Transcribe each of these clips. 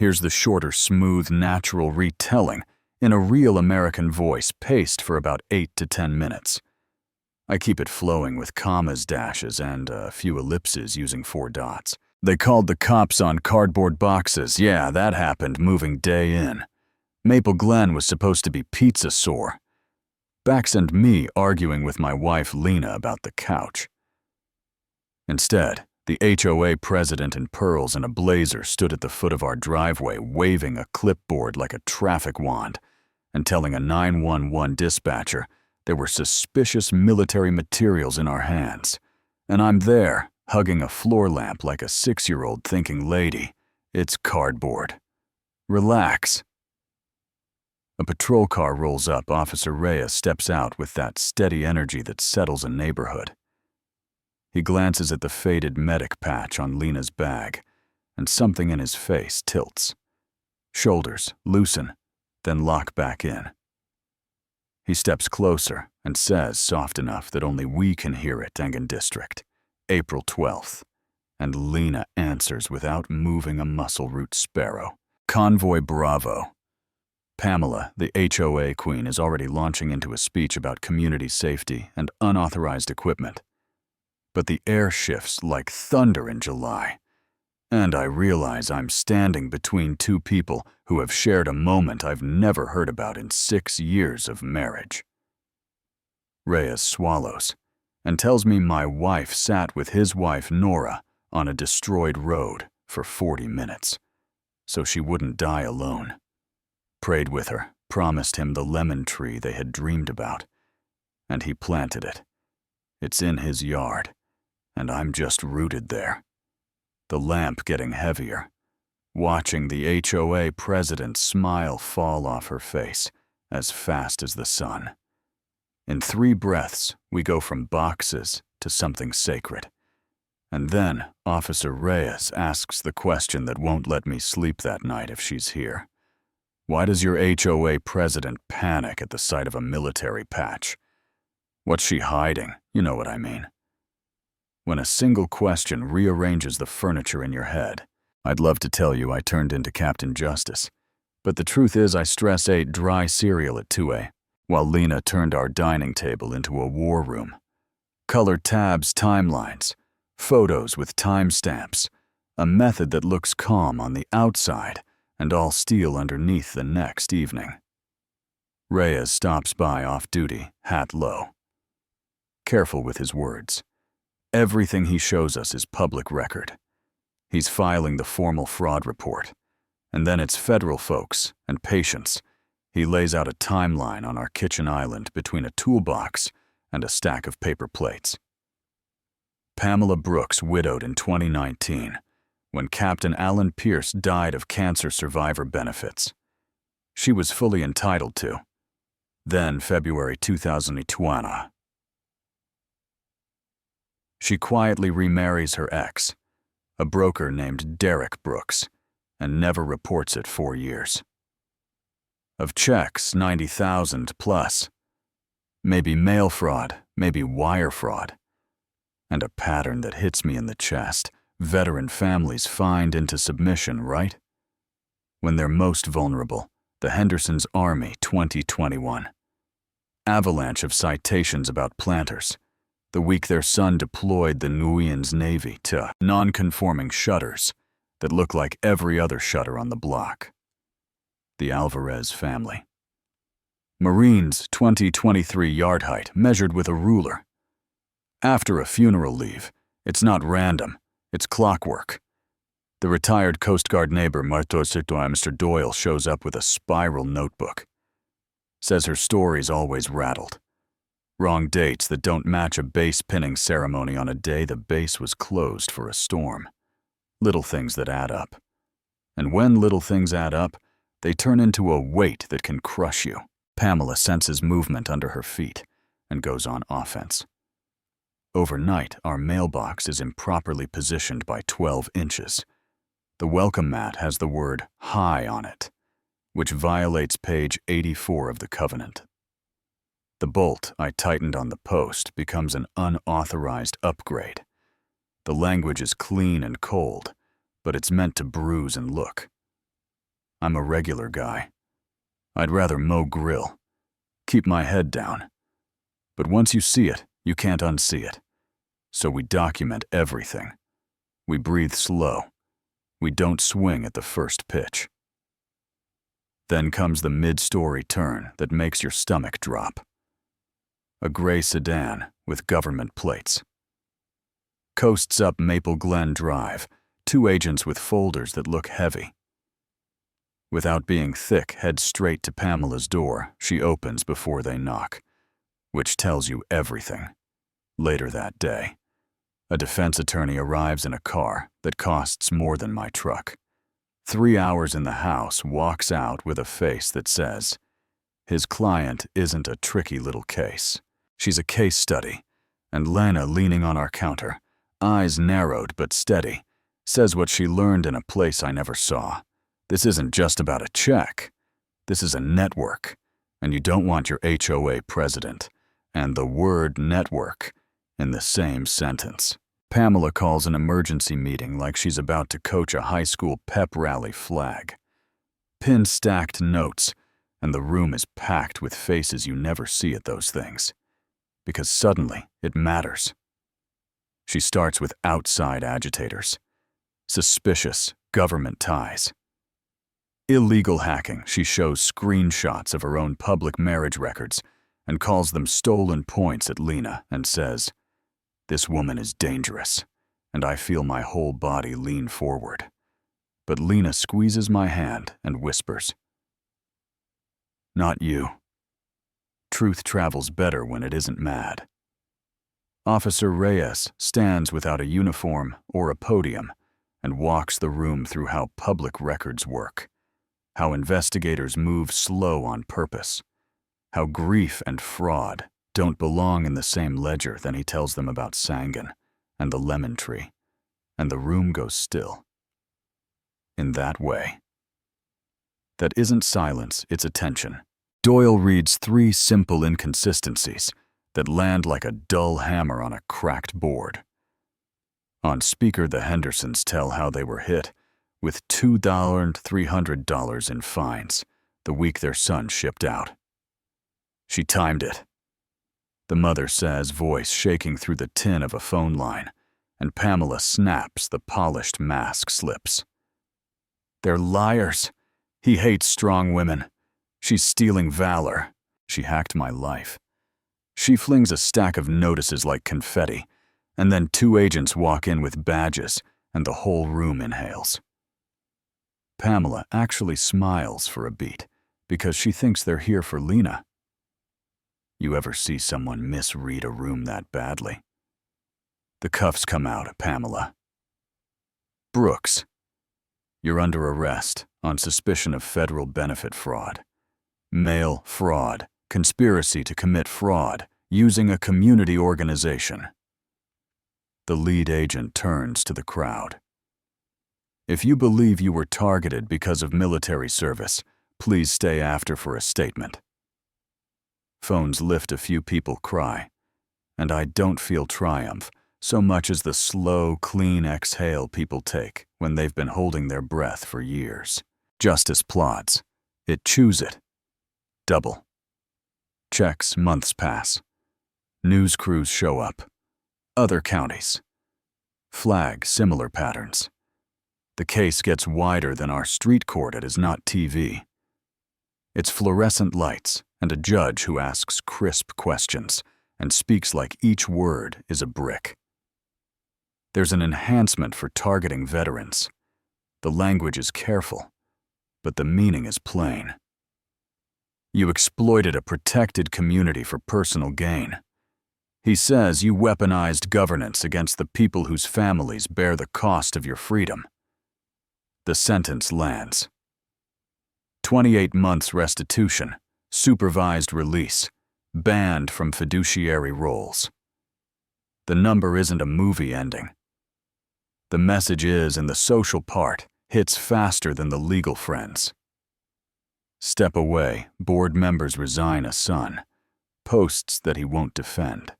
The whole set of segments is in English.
Here's the shorter, smooth, natural retelling in a real American voice paced for about 8 to 10 minutes. I keep it flowing with commas, dashes, and a few ellipses using 4 dots. They called the cops on cardboard boxes. Yeah, that happened moving day in. Maple Glen was supposed to be pizza sore. Bax and me arguing with my wife Lena about the couch. Instead, the HOA president in pearls and a blazer stood at the foot of our driveway waving a clipboard like a traffic wand and telling a 911 dispatcher there were suspicious military materials in our hands. And I'm there, hugging a floor lamp like a 6-year-old thinking, lady, it's cardboard. Relax. A patrol car rolls up. Officer Reyes steps out with that steady energy that settles a neighborhood. He glances at the faded medic patch on Lena's bag, and something in his face tilts. Shoulders loosen, then lock back in. He steps closer and says, soft enough that only we can hear it, Engen District, April 12th, and Lena answers without moving a muscle root sparrow. Convoy Bravo. Pamela, the HOA queen, is already launching into a speech about community safety and unauthorized equipment. But the air shifts like thunder in July, and I realize I'm standing between 2 people who have shared a moment I've never heard about in 6 years of marriage. Reyes swallows and tells me my wife sat with his wife Nora on a destroyed road for 40 minutes, so she wouldn't die alone. Prayed with her, promised him the lemon tree they had dreamed about, and he planted it. It's in his yard, and I'm just rooted there. The lamp getting heavier, watching the HOA president's smile fall off her face as fast as the sun. In 3 breaths, we go from boxes to something sacred. And then Officer Reyes asks the question that won't let me sleep that night if she's here. Why does your HOA president panic at the sight of a military patch? What's she hiding? You know what I mean. When a single question rearranges the furniture in your head, I'd love to tell you I turned into Captain Justice. But the truth is I stress ate dry cereal at 2A, while Lena turned our dining table into a war room. Color tabs, timelines, photos with timestamps, a method that looks calm on the outside and all steel underneath the next evening. Reyes stops by off duty, hat low. Careful with his words. Everything he shows us is public record. He's filing the formal fraud report, and then it's federal folks and patients. He lays out a timeline on our kitchen island between a toolbox and a stack of paper plates. Pamela Brooks widowed in 2019 when Captain Alan Pierce died of cancer survivor benefits. She was fully entitled to. Then February 2020. She quietly remarries her ex, a broker named Derek Brooks, and never reports it 4 years. Of checks, 90,000 plus. Maybe mail fraud, maybe wire fraud. And a pattern that hits me in the chest. Veteran families fined into submission, right? When they're most vulnerable, the Henderson's Army 2021. Avalanche of citations about planters. The week their son deployed the Nguyen's Navy to non-conforming shutters that look like every other shutter on the block. The Alvarez family. Marines 2023 yard height measured with a ruler. After a funeral leave, it's not random, it's clockwork. The retired Coast Guard neighbor Mr. Doyle shows up with a spiral notebook. Says her story's always rattled. Wrong dates that don't match a base pinning ceremony on a day the base was closed for a storm. Little things that add up. And when little things add up, they turn into a weight that can crush you. Pamela senses movement under her feet and goes on offense. Overnight, our mailbox is improperly positioned by 12 inches. The welcome mat has the word "high" on it, which violates page 84 of the covenant. The bolt I tightened on the post becomes an unauthorized upgrade. The language is clean and cold, but it's meant to bruise and look. I'm a regular guy. I'd rather mow grill, keep my head down. But once you see it, you can't unsee it. So we document everything. We breathe slow. We don't swing at the first pitch. Then comes the mid-story turn that makes your stomach drop. A gray sedan with government plates. Coasts up Maple Glen Drive, 2 agents with folders that look heavy. Without being thick, head straight to Pamela's door. She opens before they knock, which tells you everything. Later that day, a defense attorney arrives in a car that costs more than my truck. 3 hours in the house, walks out with a face that says, his client isn't a tricky little case. She's a case study. And Lana, leaning on our counter, eyes narrowed but steady, says what she learned in a place I never saw. This isn't just about a check. This is a network, and you don't want your HOA president and the word network in the same sentence. Pamela calls an emergency meeting like she's about to coach a high school pep rally flag. Pin-stacked notes, and the room is packed with faces you never see at those things. Because suddenly, it matters. She starts with outside agitators. Suspicious government ties. Illegal hacking. She shows screenshots of her own public marriage records and calls them stolen points at Lena and says, this woman is dangerous, and I feel my whole body lean forward. But Lena squeezes my hand and whispers, not you. Truth travels better when it isn't mad. Officer Reyes stands without a uniform or a podium and walks the room through how public records work, how investigators move slow on purpose, how grief and fraud don't belong in the same ledger. Then he tells them about Sangan and the lemon tree, and the room goes still. In that way. That isn't silence, it's attention. Doyle reads 3 simple inconsistencies that land like a dull hammer on a cracked board. On speaker, the Hendersons tell how they were hit with $2,300 in fines the week their son shipped out. She timed it. The mother says, voice shaking through the tin of a phone line, and Pamela snaps, the polished mask slips. They're liars. He hates strong women. She's stealing valor. She hacked my life. She flings a stack of notices like confetti, and then 2 agents walk in with badges, and the whole room inhales. Pamela actually smiles for a beat, because she thinks they're here for Lena. You ever see someone misread a room that badly? The cuffs come out, Pamela. Brooks, you're under arrest on suspicion of federal benefit fraud. Mail fraud, conspiracy to commit fraud using a community organization. The lead agent turns to the crowd. If you believe you were targeted because of military service, please stay after for a statement. Phones lift, a few people cry, and I don't feel triumph so much as the slow, clean exhale people take when they've been holding their breath for years. Justice plods. It chews it. Double. Checks, months pass. News crews show up. Other counties. Flag similar patterns. The case gets wider than our street court. It is not TV. It's fluorescent lights and a judge who asks crisp questions and speaks like each word is a brick. There's an enhancement for targeting veterans. The language is careful, but the meaning is plain. You exploited a protected community for personal gain. He says you weaponized governance against the people whose families bear the cost of your freedom. The sentence lands. 28 months restitution, supervised release, banned from fiduciary roles. The number isn't a movie ending. The message is, in the social part, hits faster than the legal friends. Step away, board members resign a son, posts that he won't defend.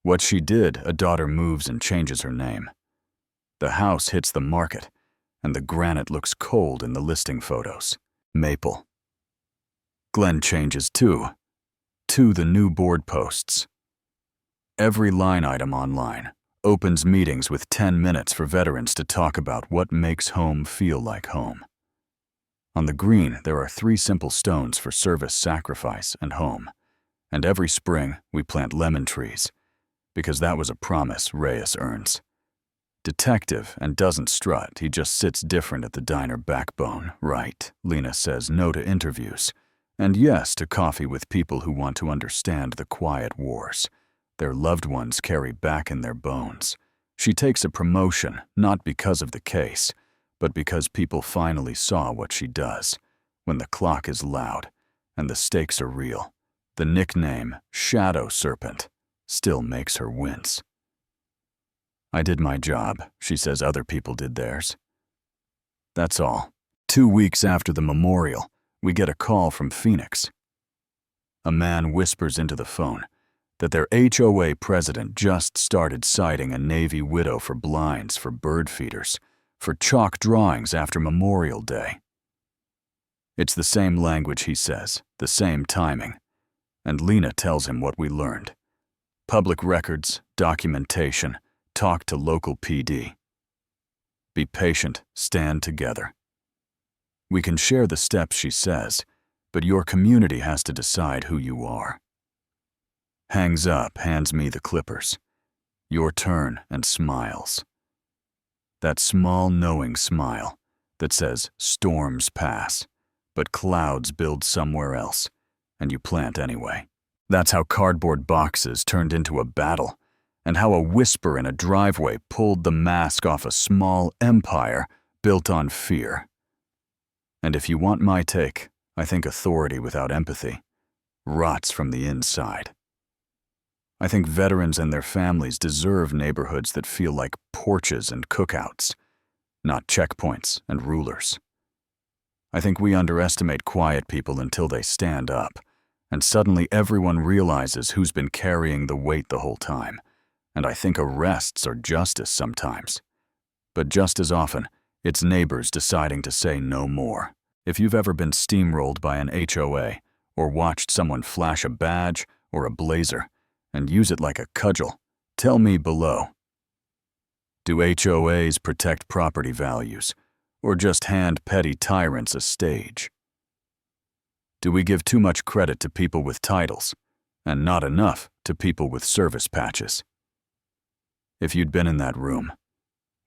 What she did, a daughter moves and changes her name. The house hits the market, and the granite looks cold in the listing photos. Maple. Glenn changes too. To the new board posts. Every line item online opens meetings with 10 minutes for veterans to talk about what makes home feel like home. On the green, there are 3 simple stones for service, sacrifice, and home. And every spring, we plant lemon trees, because that was a promise Reyes earns. Detective and doesn't strut, he just sits different at the diner backbone, right? Lena says no to interviews, and yes to coffee with people who want to understand the quiet wars their loved ones carry back in their bones. She takes a promotion, not because of the case, but because people finally saw what she does. When the clock is loud and the stakes are real, the nickname Shadow Serpent still makes her wince. I did my job, she says other people did theirs. That's all. 2 weeks after the memorial, we get a call from Phoenix. A man whispers into the phone that their HOA president just started citing a Navy widow for blinds for bird feeders, for chalk drawings after Memorial Day. It's the same language, he says, the same timing. And Lena tells him what we learned. Public records, documentation, talk to local PD. Be patient, stand together. We can share the steps, she says, but your community has to decide who you are. Hangs up, hands me the clippers. Your turn, and smiles. That small knowing smile that says storms pass, but clouds build somewhere else, and you plant anyway. That's how cardboard boxes turned into a battle, and how a whisper in a driveway pulled the mask off a small empire built on fear. And if you want my take, I think authority without empathy rots from the inside. I think veterans and their families deserve neighborhoods that feel like porches and cookouts, not checkpoints and rulers. I think we underestimate quiet people until they stand up, and suddenly everyone realizes who's been carrying the weight the whole time. And I think arrests are justice sometimes. But just as often, it's neighbors deciding to say no more. If you've ever been steamrolled by an HOA, or watched someone flash a badge or a blazer, and use it like a cudgel, tell me below. Do HOAs protect property values, or just hand petty tyrants a stage? Do we give too much credit to people with titles, and not enough to people with service patches? If you'd been in that room,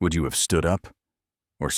would you have stood up or